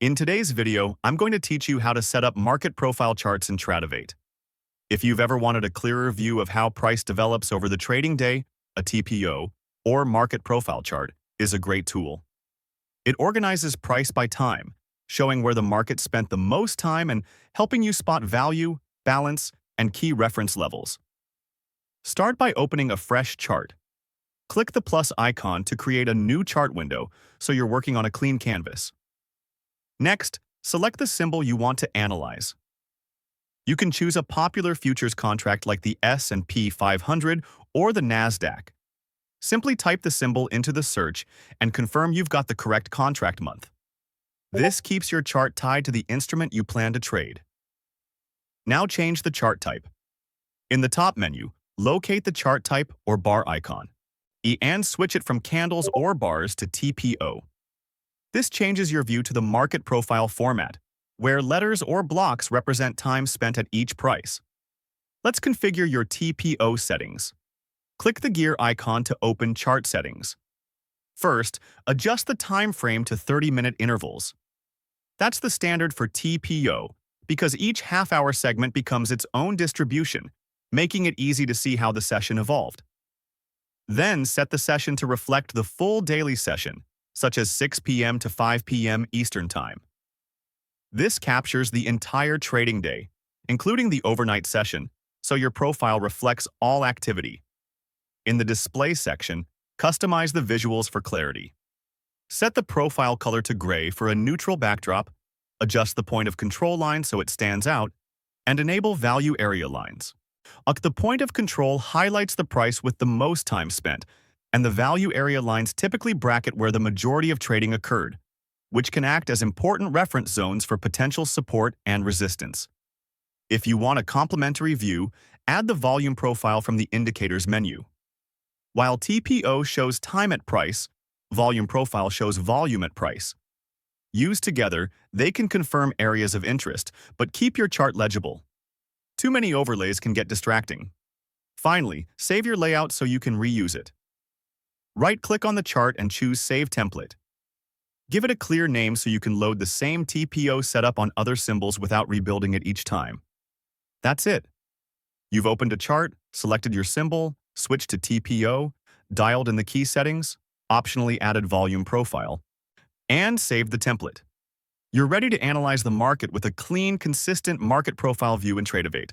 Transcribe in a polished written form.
In today's video, I'm going to teach you how to set up market profile charts in Tradovate. If you've ever wanted a clearer view of how price develops over the trading day, a TPO, or market profile chart is a great tool. It organizes price by time, showing where the market spent the most time and helping you spot value, balance, and key reference levels. Start by opening a fresh chart. Click the plus icon to create a new chart window so you're working on a clean canvas. Next, select the symbol you want to analyze. You can choose a popular futures contract like the S&P 500 or the NASDAQ. Simply type the symbol into the search and confirm you've got the correct contract month. This keeps your chart tied to the instrument you plan to trade. Now change the chart type. In the top menu, locate the chart type or bar icon, and switch it from candles or bars to TPO. This changes your view to the market profile format, where letters or blocks represent time spent at each price. Let's configure your TPO settings. Click the gear icon to open chart settings. First, adjust the time frame to 30-minute intervals. That's the standard for TPO because each half-hour segment becomes its own distribution, making it easy to see how the session evolved. Then set the session to reflect the full daily session, such as 6 p.m. to 5 p.m. Eastern Time. This captures the entire trading day, including the overnight session, so your profile reflects all activity. In the Display section, customize the visuals for clarity. Set the profile color to gray for a neutral backdrop, adjust the point of control line so it stands out, and enable value area lines. The point of control highlights the price with the most time spent, and the value area lines typically bracket where the majority of trading occurred, which can act as important reference zones for potential support and resistance. If you want a complementary view, add the volume profile from the Indicators menu. While TPO shows time at price, volume profile shows volume at price. Used together, they can confirm areas of interest, but keep your chart legible. Too many overlays can get distracting. Finally, save your layout so you can reuse it. Right-click on the chart and choose Save Template. Give it a clear name so you can load the same TPO setup on other symbols without rebuilding it each time. That's it. You've opened a chart, selected your symbol, switched to TPO, dialed in the key settings, optionally added volume profile, and saved the template. You're ready to analyze the market with a clean, consistent market profile view in Tradovate.